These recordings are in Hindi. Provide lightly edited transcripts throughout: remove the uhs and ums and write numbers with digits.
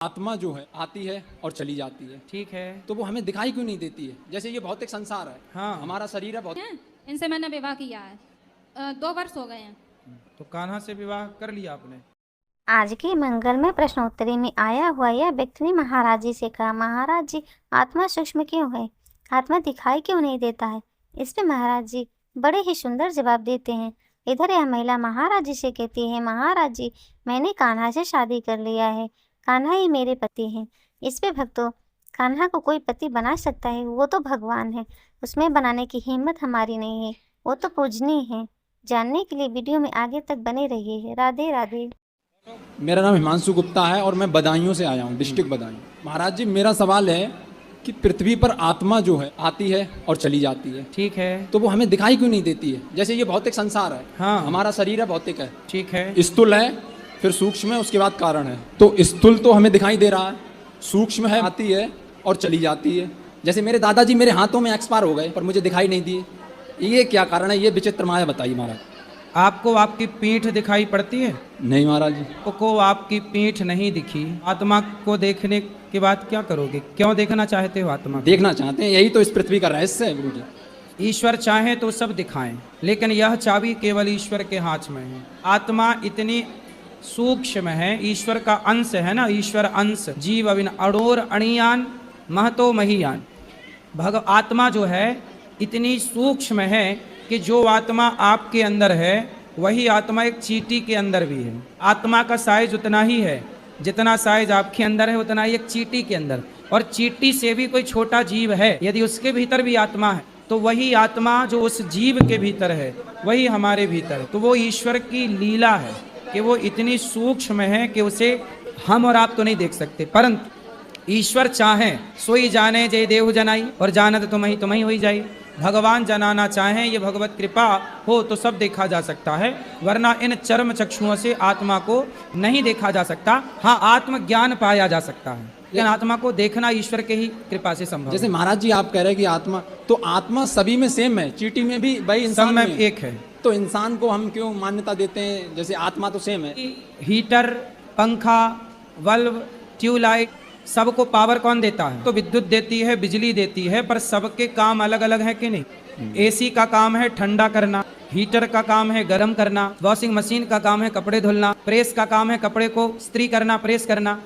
आत्मा जो है आती है और चली जाती है, ठीक है। तो वो हमें दिखाई क्यों नहीं देती है? जैसे ये भौतिक संसार है, हाँ। हमारा शरीर है भौतिक। हैं? इनसे मैंने विवाह किया है, 2 वर्ष हो गए हैं। तो कान्हा से विवाह कर लिया आपने? आज के मंगलमय प्रश्नोत्तरी में आया हुआ यह व्यक्ति ने महाराज जी से कहा, महाराज जी आत्मा सूक्ष्म क्यों है, आत्मा दिखाई क्यों नहीं देता है? इस पे महाराज जी बड़े ही सुंदर जवाब देते हैं। इधर यह महिला महाराज जी से कहती है, महाराज जी मैंने कान्हा से शादी कर लिया है, कान्हा ही मेरे पति हैं। इस पे भक्तों, कान्हा को कोई पति बना सकता है, वो तो भगवान है, उसमें बनाने की हिम्मत हमारी नहीं है, वो तो पूजनीय है। जानने के लिए वीडियो में आगे तक बने रहिए। राधे राधे। मेरा नाम हिमांशु गुप्ता है और मैं बदायूं से आया हूँ, डिस्ट्रिक्ट बदायूं। महाराज जी मेरा सवाल है कि पृथ्वी पर आत्मा जो है आती है और चली जाती है, ठीक है। तो वो हमें दिखाई क्यों नहीं देती है? जैसे ये भौतिक संसार है, हाँ। हमारा शरीर है भौतिक है, ठीक है। स्थूल है, फिर सूक्ष्म है, उसके बाद कारण है। तो स्थूल तो हमें दिखाई दे रहा है, सूक्ष्म है, आती है और चली जाती है। जैसे मेरे दादाजी मेरे हाथों में एक्सपायर हो गए पर मुझे दिखाई नहीं दिए, ये क्या कारण है? ये विचित्र माया बताइए महाराज। आपको आपकी पीठ दिखाई पड़ती है? नहीं महाराज जी। को आपकी पीठ नहीं दिखी, आत्मा को देखने के बाद क्या करोगे? क्यों देखना चाहते हो आत्मा को? देखना चाहते हैं, यही तो इस पृथ्वी का रहस्य है गुरु जी। ईश्वर चाहे तो सब दिखाएं, लेकिन यह चाबी केवल ईश्वर के हाथ में है। आत्मा इतनी सूक्ष्म है, ईश्वर का अंश है ना, ईश्वर अंश। जीव अविन अड़ोर अणियान महतो महियान। आत्मा जो है इतनी सूक्ष्म है कि जो आत्मा आपके अंदर है वही आत्मा एक चींटी के अंदर भी है। आत्मा का साइज उतना ही है जितना साइज आपके अंदर है, उतना ही एक चींटी के अंदर। और चींटी से भी कोई छोटा जीव है, यदि उसके भीतर भी आत्मा है तो वही आत्मा जो उस जीव के भीतर है वही हमारे भीतर है। तो वो ईश्वर की लीला है कि वो इतनी सूक्ष्म है कि उसे हम और आप तो नहीं देख सकते, परंतु ईश्वर चाहे सोई जाने जय देव जनाई, और जानत तुम्हें होई जाई। भगवान जनाना चाहें, ये भगवत कृपा हो तो सब देखा जा सकता है, वरना इन चर्म चक्षुओं से आत्मा को नहीं देखा जा सकता। हाँ, आत्मज्ञान पाया जा सकता है, लेकिन आत्मा को देखना ईश्वर के ही कृपा से संभव। जैसे महाराज जी आप कह रहे हैं कि आत्मा, तो आत्मा सभी में सेम है, चींटी में भी भाई इंसान में एक है, तो इंसान को हम क्यों मान्यता देते हैं? जैसे आत्मा तो सेम है। हीटर, पंखा, बल्ब, ट्यूबलाइट, सबको पावर कौन देता है? तो विद्युत देती है, बिजली देती है, पर सबके काम अलग अलग है कि नहीं? एसी का काम है ठंडा करना, हीटर का काम है गर्म करना, वॉशिंग मशीन का काम है कपड़े धुलना, प्रेस का काम है कपड़े को इस्त्री करना, प्रेस करना।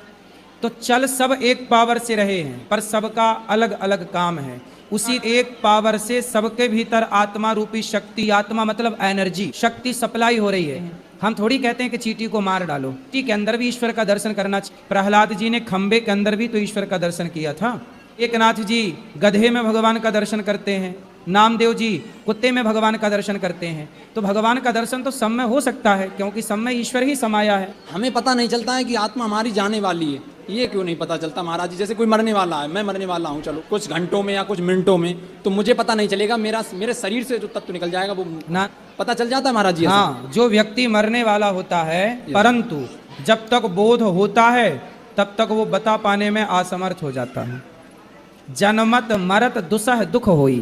तो चल सब एक पावर से रहे हैं, पर सबका अलग अलग काम है। उसी एक पावर से सबके भीतर आत्मा रूपी शक्ति, आत्मा मतलब एनर्जी, शक्ति सप्लाई हो रही है। हम थोड़ी कहते हैं कि चींटी को मार डालो, चींटी के अंदर भी ईश्वर का दर्शन करना चाहिए। प्रहलाद जी ने खंबे के अंदर भी तो ईश्वर का दर्शन किया था। एकनाथ जी गधे में भगवान का दर्शन करते हैं, नामदेव जी कुत्ते में भगवान का दर्शन करते हैं। तो भगवान का दर्शन तो सब में हो सकता है, क्योंकि सब में ईश्वर ही समाया है। हमें पता नहीं चलता है कि आत्मा हमारी जाने वाली है, ये क्यों नहीं पता चलता महाराज जी? जैसे कोई मरने वाला है, मैं मरने वाला हूँ, चलो कुछ घंटों में या कुछ मिनटों में, तो मुझे पता नहीं चलेगा, मेरे शरीर से जो तत्व निकल जाएगा वो ना पता चल जाता है महाराज जी? हाँ, जो व्यक्ति मरने वाला होता है, परंतु जब तक बोध होता है तब तक वो बता पाने में असमर्थ हो जाता है। जन्मत मरत दुसह दुख होई।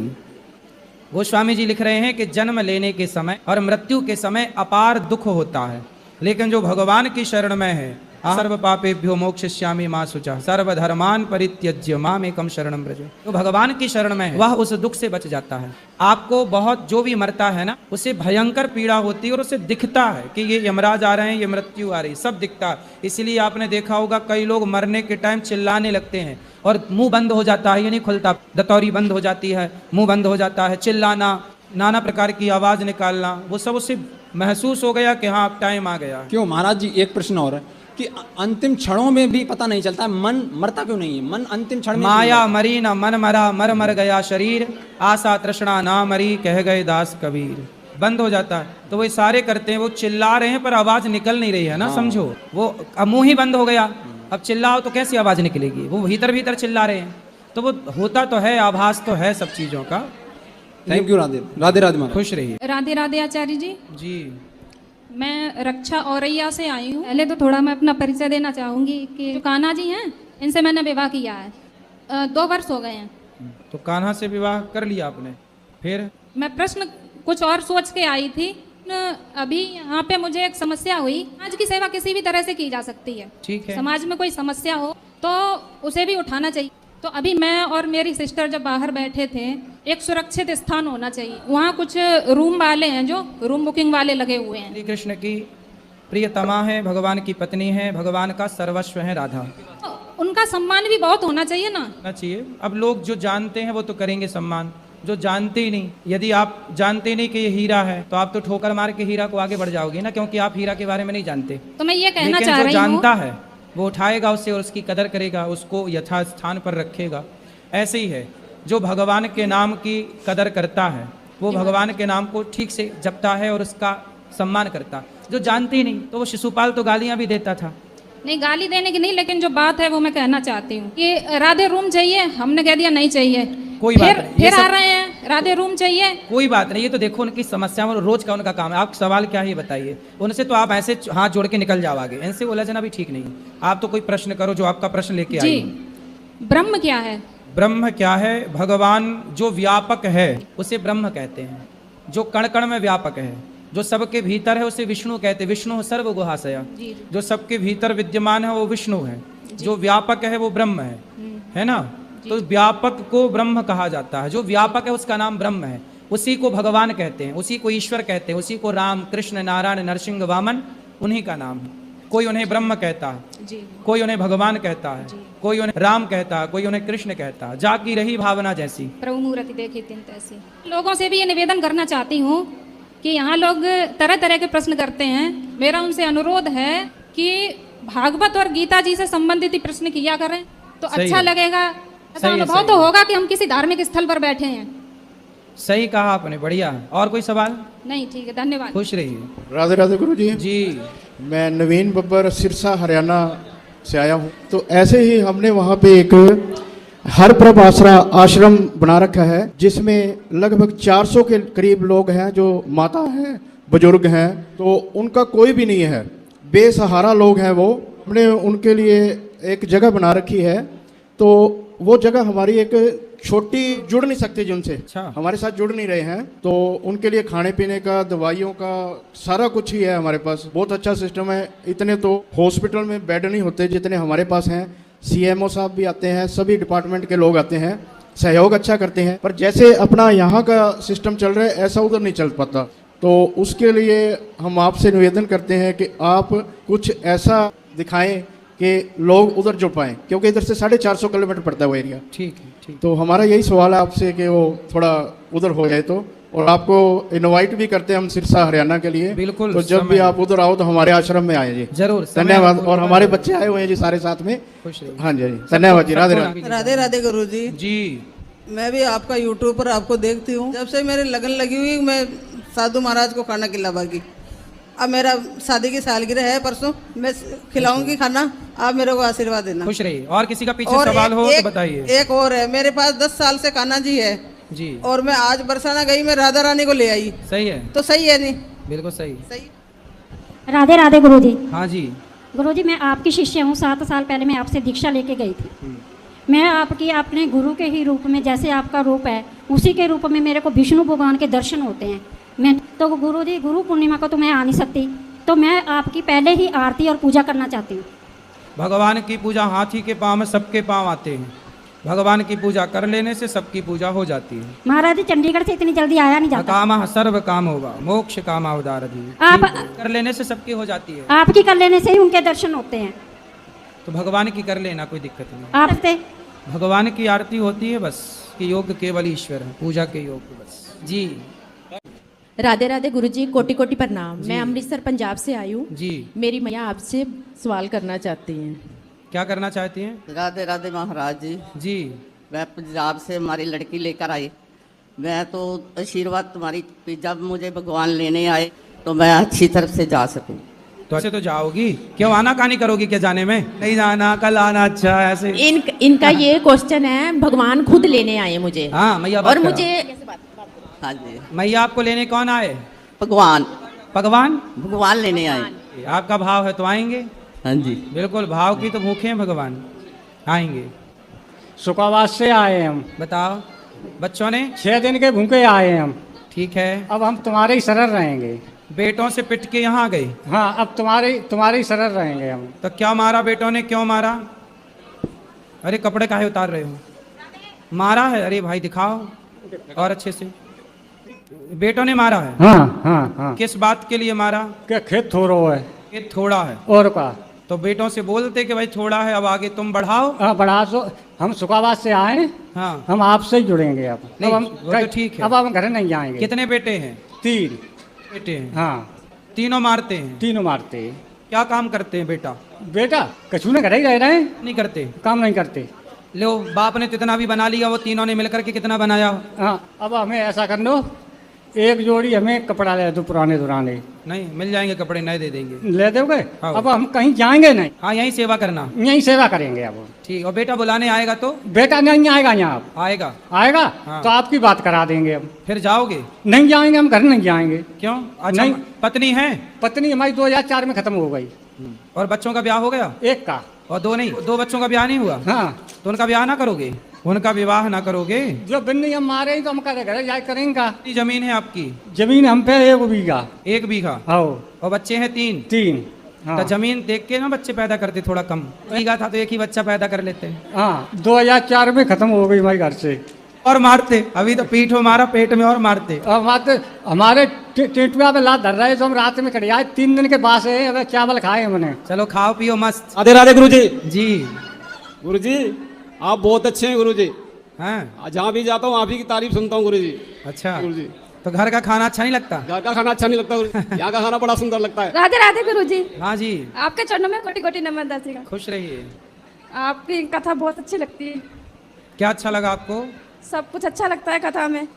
गोस्वामी जी लिख रहे हैं कि जन्म लेने के समय और मृत्यु के समय अपार दुख होता है, लेकिन जो भगवान की शरण में है, सर्व पापेभ्यो मोक्षयिष्यामि मा शुचः सर्वधर्मान परित्यज्य मामेकं शरणं व्रज, तो भगवान की शरण में है वह उस दुख से बच जाता है। आपको बहुत जो भी मरता है ना, उसे भयंकर पीड़ा होती है और उसे दिखता है कि ये यमराज आ रहे हैं, ये मृत्यु आ रही है, सब दिखता है। इसलिए आपने देखा होगा कई लोग मरने के टाइम चिल्लाने लगते हैं और मुंह बंद हो जाता है, ये नहीं खुलता, दतौरी बंद हो जाती है, मुंह बंद हो जाता है, चिल्लाना, नाना प्रकार की आवाज निकालना, वो सब उसे महसूस हो गया कि हाँ अब टाइम आ गया। क्यों महाराज जी, एक प्रश्न और है कि अंतिम क्षणों में भी पता नहीं चलता, मन मरता क्यों नहीं है? मन अंतिम क्षण में माया मरी ना मन मरा, मर मर गया शरीर, आशा तृष्णा ना मरी, कह गए दास कबीर। बंद हो जाता है, तो वो सारे करते हैं, वो चिल्ला रहे हैं पर आवाज निकल नहीं रही है ना, समझो। वो मुंह ही बंद हो गया, अब चिल्लाओ तो कैसी आवाज निकलेगी? वो भीतर भीतर चिल्ला रहे हैं, तो वो होता तो है, आभास तो है सब चीजों का। Thank you. राधे राधे राधे। खुश रहिए। राधे राधे आचार्य जी। जी मैं रक्षा औरैया से आई हूँ। पहले तो थोड़ा मैं अपना परिचय देना चाहूँगी कि जो कान्हा जी हैं, इनसे मैंने विवाह किया है, 2 वर्ष हो गए हैं। तो कान्हा से विवाह कर लिया आपने? फिर मैं प्रश्न कुछ और सोच के आई थी, अभी यहाँ पे मुझे एक समस्या हुई। समाज की सेवा किसी भी तरह से की जा सकती है। ठीक है। समाज में कोई समस्या हो तो उसे भी उठाना चाहिए। तो अभी मैं और मेरी सिस्टर जब बाहर बैठे थे, एक सुरक्षित स्थान होना चाहिए। वहाँ कुछ रूम वाले हैं जो रूम बुकिंग वाले लगे हुए हैं। श्री कृष्ण की प्रियतमा है, भगवान की पत्नी है, भगवान का सर्वस्व है राधा। तो उनका सम्मान भी बहुत होना चाहिए ना। होना चाहिए। अब लोग जो जानते हैं वो तो करेंगे सम्मान, जो जानते ही नहीं, यदि आप जानते ही नहीं कि ये हीरा है तो आप तो ठोकर मार के हीरा को आगे बढ़ जाओगे ना, क्योंकि आप हीरा के बारे में नहीं जानते। तो मैं ये कहना लेकिन चाह जो रही हूँ, जानता है वो उठाएगा उससे और उसकी कदर करेगा, उसको यथास्थान पर रखेगा। ऐसे ही है, जो भगवान के नाम की कदर करता है वो भगवान के नाम को ठीक से जपता है और उसका सम्मान करता। जो जानते ही नहीं तो वो शिशुपाल तो गालियां भी देता था। नहीं गाली देने की नहीं, लेकिन जो बात है वो मैं कहना चाहती हूँ कि राधे रूम चाहिए, हमने कह दिया नहीं चाहिए, कोई बात नहीं, ये फिर आ सब- रहे हैं राधे रूम चाहिए। कोई बात नहीं, ये तो देखो उनकी समस्या और रोज का उनका काम है। आप सवाल क्या है बताइए, उनसे तो आप ऐसे हाथ जोड़ के निकल जाओगे, इनसे उलझना भी ठीक नहीं। आप तो कोई प्रश्न करो, जो आपका प्रश्न लेके जी, आई। ब्रह्म क्या है? ब्रह्म क्या है? भगवान जो व्यापक है उसे ब्रह्म कहते हैं। जो कण कण में व्यापक है, जो सबके भीतर है उसे विष्णु कहते हैं। विष्णु सर्व गुहाशया, जी। जो सबके भीतर विद्यमान है वो विष्णु है, जो व्यापक है वो ब्रह्म है ना। तो व्यापक को ब्रह्म कहा जाता है। जो व्यापक है उसका नाम ब्रह्म है, उसी को भगवान कहते हैं, उसी को ईश्वर कहते हैं, उसी को राम कृष्ण नारायण नरसिंह वामन उन्हीं का नाम है। कोई उन्हें ब्रह्म कहता है, जी कोई उन्हें भगवान कहता है, कोई उन्हें राम कहता है, कोई उन्हें कृष्ण कहता है। जाकी रही भावना जैसी। प्रभु मूर्ति देखी तीन तैसी। लोगों से भी ये निवेदन करना चाहती हूँ कि यहाँ लोग तरह तरह के प्रश्न करते हैं। मेरा उनसे अनुरोध है कि भागवत और गीता जी से संबंधित ही प्रश्न किया करें तो सही अच्छा है। लगेगा। ऐसा सही है, अनुभव सही तो है। होगा कि हम किसी धार्मिक स्थल पर बैठे हैं। सही कहा आपने, बढ़िया। और कोई सवाल? नहीं, ठीक है, धन्यवाद। खुश रहिए राधे राधे गुरु जी। जी। मैं नवीन बब्बर सिरसा हरियाणा से आया हूँ। तो ऐसे ही हमने वहाँ पे एक हर प्रभ आसरा आश्रम बना रखा है, जिसमें लगभग 400 के करीब लोग हैं जो माता हैं, बुजुर्ग हैं। तो उनका कोई भी नहीं है, बेसहारा लोग हैं वो। हमने उनके लिए एक जगह बना रखी है। तो वो जगह हमारी एक छोटी, जुड़ नहीं सकते जिनसे, अच्छा। हमारे साथ जुड़ नहीं रहे हैं। तो उनके लिए खाने पीने का, दवाइयों का सारा कुछ ही है हमारे पास। बहुत अच्छा सिस्टम है। इतने तो हॉस्पिटल में बेड नहीं होते जितने हमारे पास हैं। सीएमओ साहब भी आते हैं, सभी डिपार्टमेंट के लोग आते हैं, सहयोग अच्छा करते हैं। पर जैसे अपना यहाँ का सिस्टम चल रहा है ऐसा उधर नहीं चल पाता। तो उसके लिए हम आपसे निवेदन करते हैं कि आप कुछ ऐसा दिखाएं कि लोग उधर जुड़ पाएं, क्योंकि इधर से 450 किलोमीटर पड़ता है वो एरिया। ठीक है, ठीक। तो हमारा यही सवाल है आपसे कि वो थोड़ा उधर हो जाए तो। और आपको इनवाइट भी करते हैं हम सिरसा हरियाणा के लिए। बिल्कुल, तो जब भी समय- आप उधर आओ तो हमारे आश्रम में आए जी। जरूर, समय धन्यवाद। आपको और होगा। हमारे बच्चे आए हुए हैं जी सारे साथ में। खुश रहिए। हाँ जी, धन्यवाद जी। राधे राधे। राधे राधे गुरु जी। जी। मैं भी आपका यूट्यूब पर आपको देखती हूँ। जब से मेरी लगन लगी हुई, मैं साधु महाराज को खाना खिलावागी। अब मेरा शादी की सालगिरह है परसों, मैं खिलाऊंगी खाना, आप मेरे को आशीर्वाद देना। खुश रहिए। और किसी का पीछे और सवाल हो एक, तो बताइए। एक और है, मेरे पास 10 साल से कान्हा जी है जी। और मैं आज बरसाना गई, मैं राधा रानी को ले आई। सही है, तो सही है नहीं? बिल्कुल सही। सही। राधे राधे गुरुजी। हाँ जी। गुरुजी, मैं आपकी शिष्य हूँ। 7 साल पहले मैं आपसे दीक्षा लेके गई थी। मैं आपकी अपने गुरु के ही रूप में, जैसे आपका रूप है उसी के रूप में मेरे को विष्णु भगवान के दर्शन होते हैं। मैं तो गुरुजी, गुरु पूर्णिमा को तो मैं आ नहीं सकती, तो मैं आपकी पहले ही आरती और पूजा करना चाहती हूँ। भगवान की पूजा हाथी के पाँव में सबके पाँव आते हैं। भगवान की पूजा कर लेने से सबकी पूजा हो जाती है। महाराज जी, चंडीगढ़ से इतनी जल्दी आया नहीं जाता। काम सर्व काम होगा, मोक्ष काम उदार आप- कर लेने से सबकी हो जाती है। आपकी कर लेने से ही उनके दर्शन होते हैं। तो भगवान की कर लेना, कोई दिक्कत नहीं। आपसे भगवान की आरती होती है बस, कि योग केवल ईश्वर है, पूजा के योग बस। जी। राधे राधे गुरुजी, कोटि कोटि प्रणाम। मैं अमृतसर पंजाब से आई हूँ। जी। मेरी मैया आपसे सवाल करना चाहती हैं। क्या करना चाहती हैं? राधे राधे महाराज जी। जी। मैं पंजाब से हमारी लड़की लेकर आई। मैं तो आशीर्वाद तुम्हारी, जब मुझे भगवान लेने आए तो मैं अच्छी तरफ से जा सकूं। तो ऐसे तो जाओगी, क्यों आना कहानी करोगी क्या जाने में? नहीं जाना, कल आना। अच्छा, ऐसे। इनका ये क्वेश्चन है, भगवान खुद लेने आए मुझे। हाँ, मैया और बात करो। मुझे हाँ जी, मैया आपको लेने कौन आए? भगवान भगवान। भगवान लेने आए। आपका भाव है तो आएंगे। हाँ जी। बिल्कुल, भाव की तो भूखे हैं भगवान, आएंगे। सुखावास से आए हम। बताओ, बच्चों ने? 6 दिन के भूखे आए हम। ठीक है। अब हम तुम्हारे ही शरण रहेंगे। बेटों से पिट के यहाँ गए। हाँ, अब तुम्हारे ही शरण रहेंगे हम। तो क्या मारा बेटों ने, क्यों मारा? अरे कपड़े काहे उतार रहे हो? मारा है? अरे भाई दिखाओ और अच्छे से। बेटों ने मारा है? हाँ हाँ हाँ। किस बात के लिए मारा? क्या खेत थोड़ा है? ये थोड़ा है और का? तो बेटों से बोलते कि भाई थोड़ा है, अब आगे तुम बढ़ाओ। हाँ बढ़ा सो। हम सुखाबाद से आए हैं, हाँ हम आपसे ही जुड़ेंगे अब। नहीं, अब हम वो तो ठीक है। अब हम घर नहीं जाएंगे। कितने बेटे हैं? 3। बेटे हैं? हाँ तीनों मारते हैं? तीनों मारते हैं। क्या काम करते हैं बेटा? बेटा कछू ने घर ही रह रहे हैं, नहीं करते? काम नहीं करते। लो बाप ने जितना भी बना लिया वो तीनों ने मिलकर के कितना बनाया? हाँ अब हमें ऐसा कर लो, एक जोड़ी हमें कपड़ा ले दो पुराने दुराने। नहीं मिल जाएंगे कपड़े, नए दे देंगे। ले दोगे? हाँ। अब हम कहीं जाएंगे नहीं, हाँ यही सेवा करना। यहीं सेवा करेंगे अब। ठीक। और बेटा बुलाने आएगा तो? बेटा नहीं आएगा यहाँ, अब आएगा। आएगा हाँ। तो आपकी बात करा देंगे। अब फिर जाओगे? नहीं जाएंगे, हम घर नहीं जाएंगे। क्यों? अच्छा नहीं। पत्नी है? पत्नी हमारी 2004 में खत्म हो गई। और बच्चों का ब्याह हो गया? एक का। और दो नहीं, दो बच्चों का ब्याह नहीं हुआ? हाँ तो उनका ब्याह ना करोगे? उनका विवाह ना करोगे? जो बिन्नी हम मारे तो हम करे घर जाए करेंगे। कितनी जमीन है आपकी? जमीन हम पे 1 बीघा। 1 बीघा। आओ और बच्चे हैं 3? 3। हाँ तो जमीन देख के ना बच्चे पैदा करते थोड़ा कम। बीघा था तो एक ही बच्चा पैदा कर लेते हैं। हाँ 2004 में खत्म हो गई हमारे घर से। और मारते? अभी तो पीठ में मारा, पेट में और मारते। अब हमारे टेटुआ में लात धर रहे तो हम रात में कट आए। 3 दिन के बाद है, अब चावल खाए हमने। चलो खाओ पियो मस्त। राधे राधे गुरुजी। जी गुरुजी आप बहुत अच्छे हैं गुरुजी। हाँ जहाँ भी जाता हूँ आप ही की तारीफ सुनता हूँ गुरुजी। अच्छा गुरुजी तो घर का खाना अच्छा नहीं लगता? घर का खाना अच्छा नहीं लगता गुरुजी, यहाँ का खाना बड़ा सुंदर लगता है। राधे राधे गुरुजी। हाँ जी आपके चरणों में कोटि कोटि नमन दासीगा। खुश रहिए। आपकी कथा बहुत अच्छी लगती है। क्या अच्छा लगा आपको? सब कुछ अच्छा लगता है कथा में।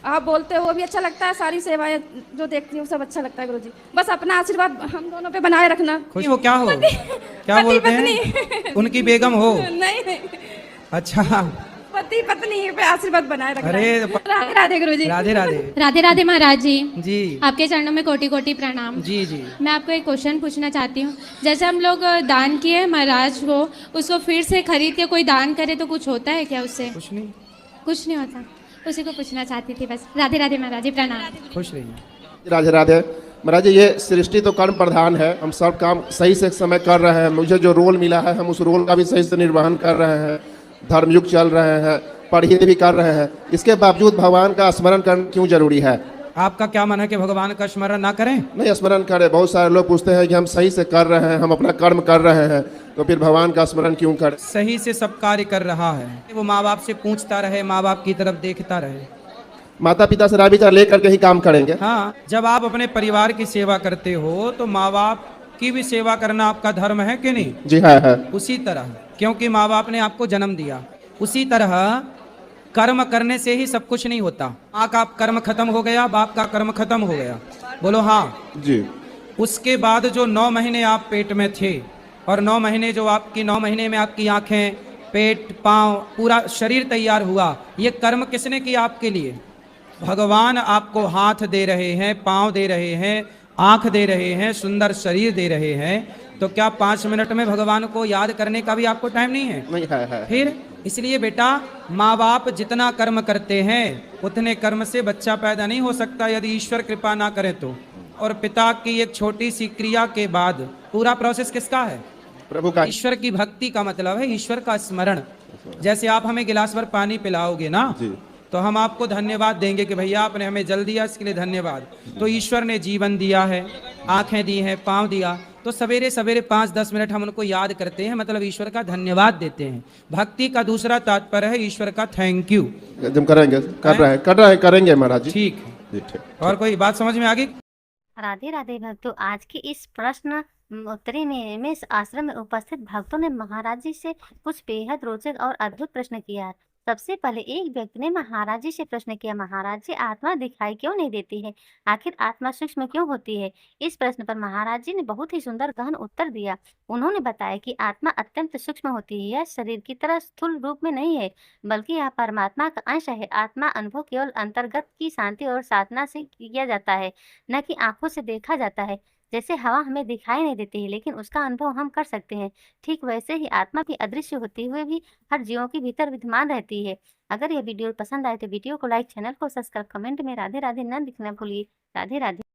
आप बोलते हो वो भी अच्छा लगता है, सारी सेवाएं जो देखती हूँ सब अच्छा लगता है गुरुजी। बस अपना आशीर्वाद हम दोनों पे बनाए रखना। खुश हो? क्या हो? क्या पति बोलते पत्नी। हैं? उनकी बेगम हो? नहीं नहीं, अच्छा पति पत्नी पे आशीर्वाद बनाए रखना। अरे राधे राधे गुरुजी। राधे राधे। राधे राधे महाराज जी, जी आपके चरणों में कोटि कोटि प्रणाम। जी जी। मैं आपको एक क्वेश्चन पूछना चाहती हूँ। जैसे हम लोग दान किए महाराज को, उसको फिर से खरीद के कोई दान करे तो कुछ होता है क्या उससे? कुछ नहीं। कुछ नहीं होता, उसी को पूछना चाहती थी बस। राधे राधे महाराज जी, प्रणाम। खुश रहिए। राधे राधे महाराज जी। ये सृष्टि तो कर्म प्रधान है, हम सब काम सही से समय कर रहे हैं। मुझे जो रोल मिला है हम उस रोल का भी सही से निर्वहन कर रहे हैं। धर्मयुग चल रहे हैं, पढ़ाई भी कर रहे हैं, इसके बावजूद भगवान का स्मरण करना क्यों जरूरी है? आपका क्या मन है कि भगवान का स्मरण ना करें? नहीं, स्मरण करें। बहुत सारे लोग पूछते हैं कि हम सही से कर रहे हैं, हम अपना कर्म कर रहे हैं, तो फिर भगवान का स्मरण क्यों करें? सही से सब कार्य कर रहा है, वो माँ बाप से पूछता रहे, माँ बाप की तरफ देखता रहे। माता पिता से राय विचार लेकर के ही काम करेंगे। हाँ, जब आप अपने परिवार की सेवा करते हो तो माँ बाप की भी सेवा करना आपका धर्म है कि नहीं? जी है। उसी तरह, क्योंकि माँ बाप ने आपको जन्म दिया, उसी तरह कर्म करने से ही सब कुछ नहीं होता। माँ का कर्म खत्म हो गया, बाप का कर्म खत्म हो गया, बोलो हाँ जी। उसके बाद जो 9 महीने आप पेट में थे और 9 महीने जो आपकी 9 महीने में आपकी आंखें, पेट, पाँव, पूरा शरीर तैयार हुआ, ये कर्म किसने किया आपके लिए? भगवान आपको हाथ दे रहे हैं, पाँव दे रहे हैं, आँख दे रहे हैं, सुंदर शरीर दे रहे हैं, तो क्या 5 मिनट में भगवान को याद करने का भी आपको टाइम नहीं है? नहीं है। फिर इसलिए बेटा, माँ बाप जितना कर्म करते हैं उतने कर्म से बच्चा पैदा नहीं हो सकता यदि ईश्वर कृपा ना करे तो। और पिता की एक छोटी सी क्रिया के बाद पूरा प्रोसेस किसका है? प्रभु का। ईश्वर की भक्ति का मतलब है ईश्वर का स्मरण। जैसे आप हमें गिलास भर पानी पिलाओगे ना, तो हम आपको धन्यवाद देंगे कि भैया आपने हमें जल दिया, इसके लिए धन्यवाद। तो ईश्वर ने जीवन दिया है, आंखें दी हैं, पाँव दिया, तो सवेरे सवेरे 5-10 मिनट हम उनको याद करते हैं, मतलब ईश्वर का धन्यवाद देते हैं। भक्ति का दूसरा तात्पर्य है ईश्वर का थैंक यू। एकदम करेंगे, कर रहे हैं, करेंगे महाराज जी। ठीक जी ठीक। और कोई बात समझ में आ गई? राधे राधे भक्तों, आज की इस प्रश्न उत्तरी में इस आश्रम में उपस्थित भक्तों ने महाराज जी से कुछ बेहद रोचक और अद्भुत प्रश्न किया। सबसे पहले एक व्यक्ति ने महाराज जी से प्रश्न किया, महाराज जी आत्मा दिखाई क्यों नहीं देती है? आखिर आत्मा सूक्ष्म क्यों होती है? इस प्रश्न पर महाराज जी ने बहुत ही सुंदर गहन उत्तर दिया। उन्होंने बताया कि आत्मा अत्यंत सूक्ष्म होती है, यह शरीर की तरह स्थूल रूप में नहीं है, बल्कि यह परमात्मा का अंश है। आत्मा अनुभव केवल अंतर्गत की शांति और साधना से किया जाता है, न कि आंखों से देखा जाता है। जैसे हवा हमें दिखाई नहीं देती है लेकिन उसका अनुभव हम कर सकते हैं, ठीक वैसे ही आत्मा भी अदृश्य होते हुए भी हर जीवों के भीतर विद्यमान रहती है। अगर यह वीडियो पसंद आए तो वीडियो को लाइक, चैनल को सब्सक्राइब, कमेंट में राधे राधे न लिखना भूलिए। राधे राधे।